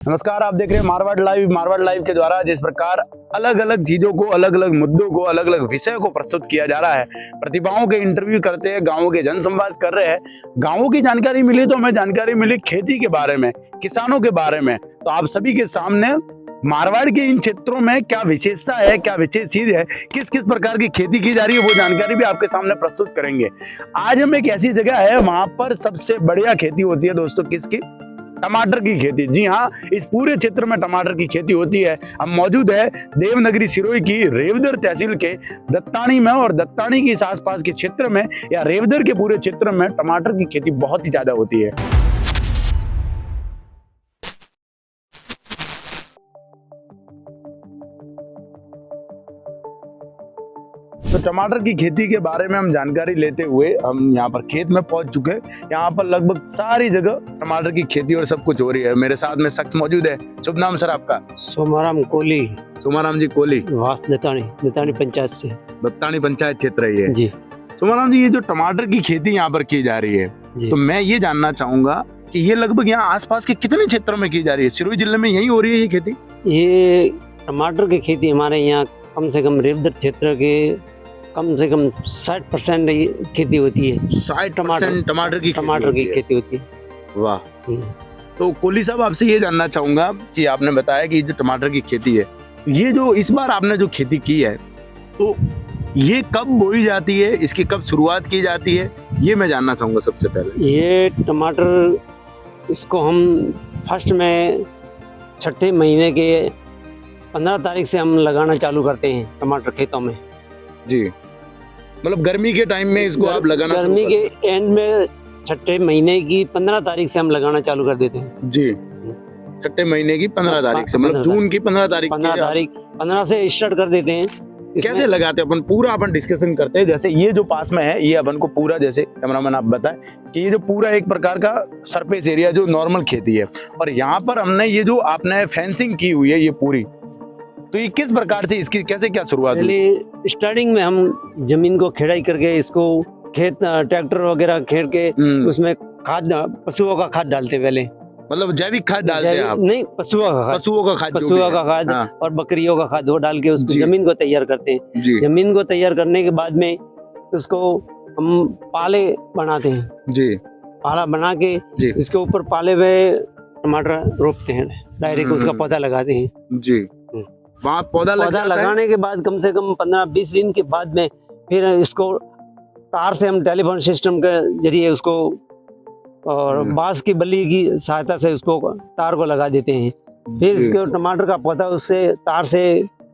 नमस्कार, आप देख रहे हैं मारवाड़ लाइव। मारवाड़ लाइव के द्वारा जिस प्रकार अलग अलग चीजों को, अलग अलग मुद्दों को, अलग अलग विषयों को प्रस्तुत किया जा रहा है, प्रतिभाओं के इंटरव्यू करते हैं, गांवों के जनसंवाद कर रहे हैं। गांवों की जानकारी मिली तो हमें जानकारी मिली खेती के बारे में, किसानों के बारे में। तो आप सभी के सामने मारवाड़ के इन क्षेत्रों में क्या विशेषता है, क्या विशेष चीज है, किस किस प्रकार की खेती की जा रही है, वो जानकारी भी आपके सामने प्रस्तुत करेंगे। आज हम एक ऐसी जगह है, वहां पर सबसे बढ़िया खेती होती है दोस्तों, किसकी? टमाटर की खेती। जी हाँ, इस पूरे क्षेत्र में टमाटर की खेती होती है। हम मौजूद है देवनगरी सिरोही की रेवदर तहसील के दत्तानी में, और दत्तानी के इस आसपास के क्षेत्र में या रेवदर के पूरे क्षेत्र में टमाटर की खेती बहुत ही ज्यादा होती है। तो टमाटर की खेती के बारे में हम जानकारी लेते हुए हम यहाँ पर खेत में पहुंच चुके हैं। यहाँ पर लगभग सारी जगह टमाटर की खेती और सब कुछ हो रही है। मेरे साथ में शख्स मौजूद है। शुभ नाम सर आपका? सोमाराम कोहली। सोमाराम जी कोहली, वास दत्तानी पंचायत से। दत्तानी पंचायत क्षेत्र है ये। जी। सोमाराम जी, ये जो टमाटर की खेती यहाँ पर की जा रही है, तो मैं ये जानना चाहूंगा कि ये लगभग यहाँ आसपास के कितने क्षेत्रों में की जा रही है? सिरोही जिले में यही हो रही है ये खेती? ये टमाटर की खेती हमारे यहाँ कम से कम रेवदर क्षेत्र के कम से कम 60% खेती होती है। 60% टमाटर की खेती होती है। वाह। तो कोहली साहब, आपसे ये जानना चाहूंगा कि आपने बताया कि जो टमाटर की खेती है, ये जो इस बार आपने जो खेती की है, तो ये कब बोई जाती है, इसकी कब शुरुआत की जाती है, ये मैं जानना चाहूंगा सबसे पहले। ये टमाटर, इसको हम फर्स्ट में छठे महीने के 15 तारीख से हम लगाना चालू करते हैं टमाटर खेतों में। जी, मतलब गर्मी के टाइम में इसको आप लगाना? गर्मी के एंड में छठे महीने की 15 तारीख से हम लगाना चालू कर देते हैं। जी, छठे महीने की 15 तारीख से, मतलब जून की 15 तारीख 15 से स्टार्ट कर देते हैं। कैसे लगाते हैं अपन? पूरा अपन डिस्कशन करते हैं। जैसे ये जो पास में है, ये अपन को पूरा, जैसे कैमरामैन आप बताएं कि ये जो पूरा एक प्रकार का सरफेस एरिया जो नॉर्मल खेती है, और यहाँ पर हमने ये जो आपने फेंसिंग की हुई है ये पूरी, तो ये किस प्रकार से, इसकी कैसे क्या शुरुआत हुई? स्टार्टिंग में हम जमीन को खेड़ाई करके इसको खेत ट्रैक्टर वगैरह खेड़ के उसमें खाद, पशुओं का खाद डालते पहले। मतलब जैविक खाद डालते हैं आप? नहीं, पशुओं का खाद हाँ। और बकरियों का खाद, वो डाल के उसको जमीन को तैयार करते हैं। जमीन को तैयार करने के बाद में उसको हम पाले बनाते हैं। जी। पाला बना के इसके ऊपर पाले में टमाटर रोपते हैं, डायरेक्ट उसका पौधा लगाते हैं। जी। वहाँ पौधा लगाने के बाद कम से कम 15-20 दिन के बाद में फिर इसको तार से हम टेलीफोन सिस्टम के जरिए उसको और बांस की बल्ली की सहायता से उसको तार को लगा देते हैं। फिर इसके टमाटर का पौधा उससे तार से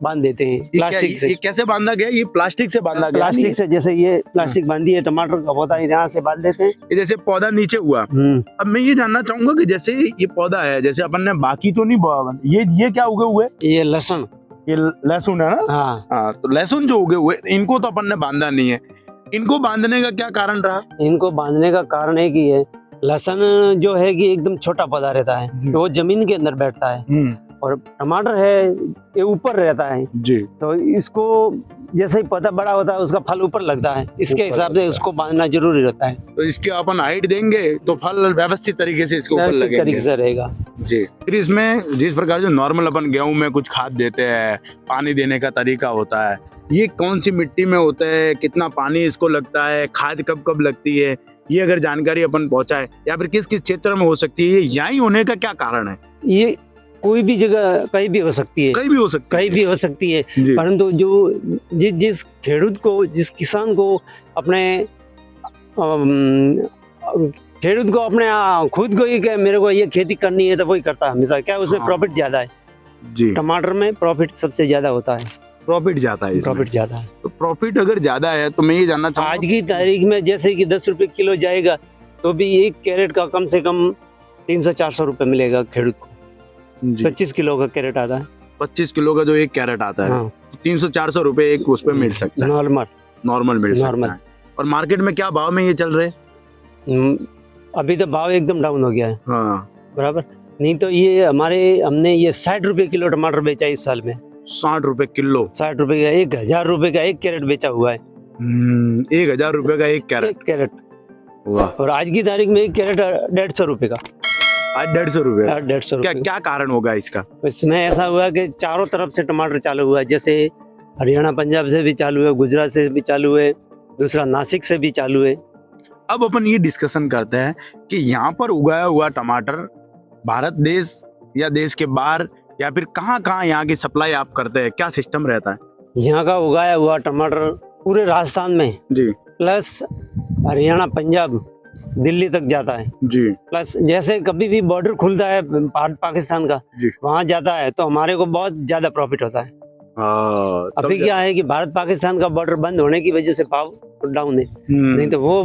बांध देते हैं प्लास्टिक से। ये कैसे बांधा गया? ये प्लास्टिक से बांधा गया? प्लास्टिक से, जैसे ये प्लास्टिक बांधी है, टमाटर का पौधा यहाँ से बांध देते हैं। ये जैसे पौधा नीचे हुआ। अब मैं ये जानना चाहूंगा कि जैसे ये पौधा है, जैसे अपन ने बाकी तो नहीं बोया, ये क्या उगे हुए? ये लहसुन। ये लहसुन है ना? हाँ। तो लहसुन जो उगे हुए, इनको तो अपन ने बांधा नहीं है। इनको बांधने का क्या कारण रहा? इनको बांधने का कारण है कि ये लहसुन जो है कि एकदम छोटा पौधा रहता है, तो वो जमीन के अंदर बैठता है, और टमाटर है ये ऊपर रहता है। जी। तो इसको जैसे ही पौधा बड़ा होता है उसका फल ऊपर लगता है, इसके हिसाब से उसको बांधना जरूरी रहता है। तो इसके अपन हाइट देंगे तो फल व्यवस्थित तरीके से इसके ऊपर लगेगा, तरीके से रहेगा। जी। फिर इसमें जिस प्रकार जो नॉर्मल अपन गेहूं में कुछ खाद देते हैं, पानी देने का तरीका होता है, ये कौन सी मिट्टी में होता है, कितना पानी इसको लगता है, खाद कब कब लगती है, ये अगर जानकारी अपन पहुंचाए, या फिर किस किस क्षेत्र में हो सकती है, यहीं होने का क्या कारण है? ये कोई भी जगह कहीं भी हो सकती है, कहीं भी हो सकती है, परंतु जो जिस खेडूत को, जिस किसान को अपने खुद को ही मेरे को ये खेती करनी है, तो वही करता है हमेशा। क्या उसमें प्रॉफिट ज्यादा है? जी। टमाटर में प्रॉफिट सबसे ज्यादा होता है। प्रॉफिट ज्यादा है। तो प्रॉफिट अगर ज्यादा है तो मैं ये जानना चाहूँगा, आज की तारीख में जैसे कि 10 रुपए किलो जाएगा, तो भी 1 कैरेट का कम से कम 300-400 रुपए मिलेगा खेडूत को। 25 किलो का कैरेट आता है। 25 किलो का जो 1 कैरेट आता है, हाँ। 300-400 रुपए एक उस पे मिल सकता है, नॉर्मल मिल सकता है। और मार्केट में क्या भाव में ये चल रहे? अभी तो भाव एकदम डाउन हो गया है। हाँ। बराबर। नहीं तो ये हमने ये 60 रुपए किलो टमाटर बेचा इस साल में। 60 रुपए किलो? 60 रुपए का, 1000 रुपए का 1 कैरेट बेचा हुआ है। 1000 रुपए का 1 कैरेट? वाह। और आज की तारीख में 1 कैरेट 150 रुपए का। आज 150 रुपए। 150 क्या रुपये। क्या कारण होगा इसका? इसमें ऐसा हुआ कि चारों तरफ से टमाटर चालू हुआ, जैसे हरियाणा पंजाब से भी चालू है, गुजरात से भी चालू है, दूसरा नासिक से भी चालू है। अब अपन ये डिस्कशन करते हैं कि यहाँ पर उगाया हुआ टमाटर भारत देश या देश के बाहर या फिर कहाँ कहाँ यहाँ की सप्लाई आप करते हैं, क्या सिस्टम रहता है? यहाँ का उगाया हुआ टमाटर पूरे राजस्थान में जी प्लस हरियाणा पंजाब दिल्ली तक जाता है। जी प्लस जैसे कभी भी बॉर्डर खुलता है भारत पाकिस्तान का, जी। वहाँ जाता है तो हमारे को बहुत ज्यादा प्रॉफिट होता है। हाँ, तब अभी क्या है कि भारत पाकिस्तान का बॉर्डर बंद होने की वजह से भाव डाउन है, नहीं हम्म, तो वो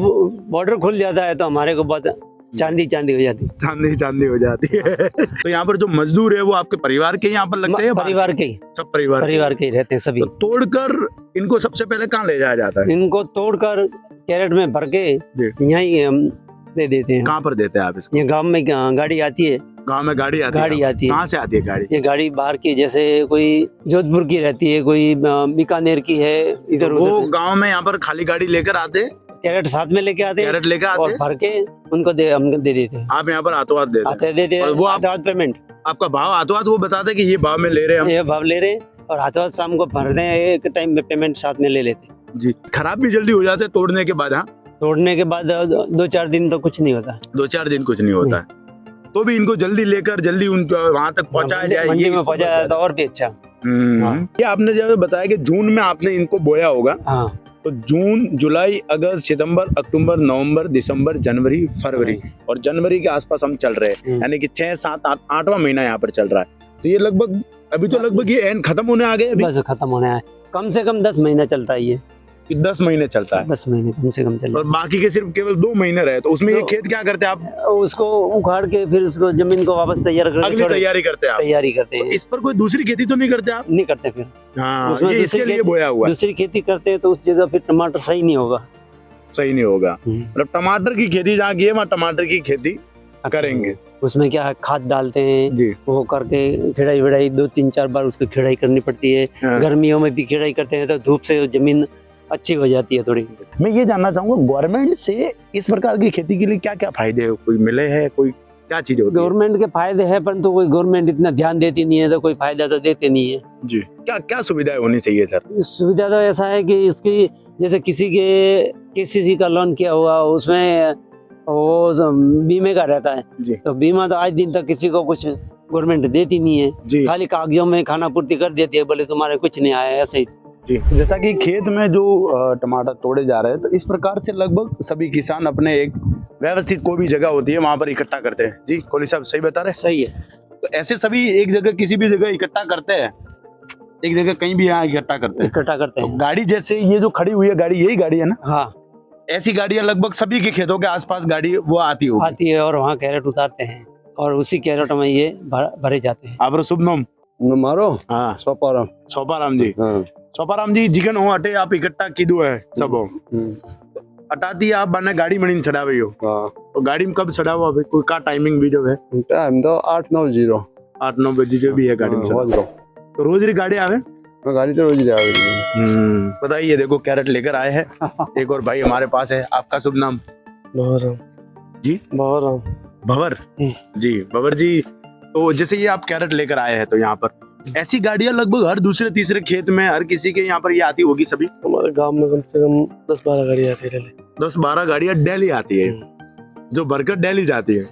बॉर्डर खुल जाता है तो हमारे को बहुत चांदी चांदी हो जाती है। चांदी चांदी हो जाती है। तो यहाँ पर जो मजदूर है वो आपके परिवार के यहाँ पर लगते हैं? परिवार के ही सब परिवार के ही रहते हैं सभी। तो तोड़कर इनको सबसे पहले कहाँ ले जाया जाता है? इनको तोड़कर कैरेट में भर के जी। यहीं हम दे देते हैं। कहाँ पर देते हैं आप इसको? ये गांव में गाड़ी आती है, गांव में गाड़ी आती है? गाड़ी आती है। कहाँ से आती है गाड़ी? ये गाड़ी बाहर की, जैसे कोई जोधपुर की रहती है, कोई बीकानेर की है, इधर वो उधर गांव में यहाँ पर खाली गाड़ी लेकर आते हैं, कैरेट साथ में लेके आते हैं कैरेट लेकर आते और हैं, भर के उनको हम दे देते हैं। आप यहाँ पर हाथों हाथ देते हैं? आते देते हैं, और वो आप- हाथों हाथ पेमेंट, आपका भाव हाथों हाथ वो बताते हैं कि ये भाव में ले रहे हैं हम? ये भाव ले रहे हैं और हाथों हाथ शाम को भर दें, एक टाइम में पेमेंट साथ में ले लेते हैं। जी। खराब भी जल्दी हो जाते हैं तोड़ने के बाद? हाँ, तोड़ने के बाद 2-4 दिन तो कुछ नहीं होता। 2-4 दिन कुछ नहीं होता है, तो भी इनको जल्दी लेकर जल्दी उनको वहां तक पहुंचाया जाए, मंडी ये में पहुंचाया जाए तो और भी अच्छा। हाँ। ये आपने जब बताया कि जून में आपने इनको बोया होगा, हाँ, तो जून, जुलाई, अगस्त, सितंबर, अक्टूबर, नवंबर, दिसंबर, जनवरी, फरवरी और जनवरी के आसपास हम चल रहे हैं, यानी कि 6, 7, 8, 8वां महीना यहाँ पर चल रहा है। तो ये लगभग अभी तो लगभग ये एंड खत्म होने आ गए, अभी बस खत्म होने आया। कम से कम 10 महीना चलता है ये, 10 महीने चलता है 10 महीने कम से कम चलता और बाकी के सिर्फ केवल 2 महीने रहे। तो उसमें ये तो- खेत क्या करते हैं आप? है। उसको उखाड़ के फिर उसको जमीन को वापस तैयार करके अगली छोड़- तैयारी करते हैं आप? तैयारी करते हैं। इस पर कोई दूसरी खेती तो नहीं करते आप? नहीं करते फिर हाँ, उसमें ये दूसरी इसके लिए खेती- बोया हुआ है। दूसरी खेती करते हैं तो उस जगह फिर टमाटर सही नहीं होगा। सही नहीं होगा, मतलब टमाटर की खेती जहाँ की है वहाँ टमाटर की खेती करेंगे। उसमें क्या है, खाद डालते हैं, जी वो करके खिड़ाई विड़ाई 2-3-4 बार उसकी खिड़ाई करनी पड़ती है। हाँ। गर्मियों में भी खिड़ाई करते हैं तो धूप से जमीन अच्छी हो जाती है थोड़ी। मैं ये जानना चाहूंगा गवर्नमेंट से इस प्रकार की खेती के लिए क्या क्या फायदे कोई मिले हैं, कोई क्या चीज होती है? गवर्नमेंट के फायदे हैं परंतु कोई गवर्नमेंट इतना ध्यान देती नहीं है, तो कोई फायदा तो देते नहीं है। जी, क्या क्या सुविधाएं होनी चाहिए सर? सुविधा तो ऐसा है कि इसकी जैसे किसी के KCC का लोन किया हुआ उसमें वो बीमे का रहता है, जी तो बीमा तो आज दिन तक किसी को कुछ गवर्नमेंट देती नहीं है, जी खाली कागजों में खाना पूर्ति कर देती है, बोले तुम्हारे कुछ नहीं आया ऐसे ही। जी। जैसा कि खेत में जो टमाटर तोड़े जा रहे हैं, तो इस प्रकार से लगभग सभी किसान अपने एक व्यवस्थित कोई भी जगह होती है वहां पर इकट्ठा करते हैं। जी कोहली साहब सही बता रहे हैं? सही है। तो ऐसे सभी एक जगह किसी भी जगह इकट्ठा करते हैं, एक जगह कहीं भी यहाँ इकट्ठा करते हैं। इकट्ठा करते तो हैं। गाड़ी जैसे ये जो खड़ी हुई है गाड़ी, यही गाड़ी है ना? हाँ, ऐसी गाड़ियां लगभग सभी के खेतों के आसपास गाड़ी वो आती होगी। आती है और वहाँ कैरेट उतारते हैं और उसी कैरेट में ये भरे जाते हैं। आप शुभ नाम? मारो हाँ, सोपाराम सोपाराम जी। हाँ सोपाराम जी जिकन हो अटे आप इकट्ठा कीधु है सब हो अटाती आप बने गाड़ी में नहीं चढ़ावे हो, हाँ तो गाड़ी में कब चढ़ावो? अभी कोई का टाइमिंग भी जो है? टाइम तो 8-9 8-9 बजे जो भी है गाड़ी में चढ़ावो। तो रोज री गाड़ी आवे? गाड़ी तो रोज जाएगी। बताइए, देखो कैरेट लेकर आए हैं एक और भाई हमारे पास है। आपका शुभ नाम? बहराम जी बहराम। भंवर जी। भंवर जी, तो जैसे ये आप कैरेट लेकर आए हैं तो यहाँ पर ऐसी गाड़ियां लगभग हर दूसरे तीसरे खेत में हर किसी के यहाँ पर ये आती होगी सभी? हमारे गांव में कम से कम 10-12 गाड़ी आती है। 10-12 गाड़ियां डेली आती है, जो भरकर डेली जाती है।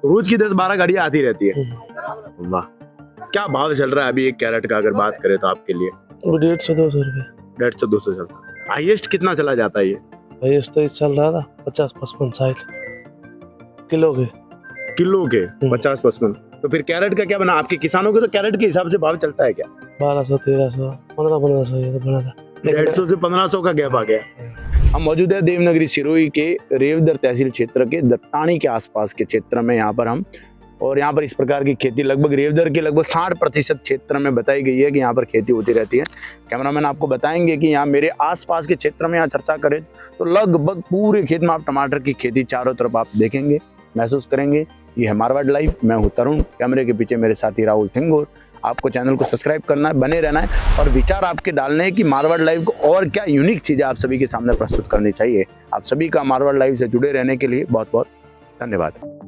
रोज की 10-12 गाड़ियां आती रहती है। वाह, क्या भाव चल रहा है अभी एक कैरेट का अगर बात करें तो आपके लिए? 150-200 रुपए। 150-200 चलता है। हाईएस्ट कितना चला जाता है ये? भाई तो इस चल रहा था 50-55-60 किलो के। किलो के 50-55। तो फिर कैरेट का क्या बना आपके किसानों के? तो कैरेट के हिसाब से भाव चलता है क्या? 1200-1300 1500 ये तो बना था। 150 से 1500 का गैप आ गया। हम मौजूद है देवनगरी सिरोही के रेवदर तहसील क्षेत्र के दत्तानी के आसपास के क्षेत्र में यहाँ पर हम, और यहाँ पर इस प्रकार की खेती लगभग रेवदर के लगभग 60% क्षेत्र में बताई गई है कि यहाँ पर खेती होती रहती है। कैमरामैन आपको बताएंगे कि यहाँ मेरे आसपास के क्षेत्र में यहाँ चर्चा करें तो लगभग पूरे खेत में आप टमाटर की खेती चारों तरफ आप देखेंगे, महसूस करेंगे। ये है मारवाड़ लाइव, मैं हूँ तरुण, कैमरे के पीछे मेरे साथी राहुल थिंगोर। आपको चैनल को सब्सक्राइब करना है, बने रहना है और विचार आपके डालने हैं कि मारवाड़ लाइव को और क्या यूनिक चीज़ें आप सभी के सामने प्रस्तुत करनी चाहिए। आप सभी का मारवाड़ लाइव से जुड़े रहने के लिए बहुत बहुत धन्यवाद।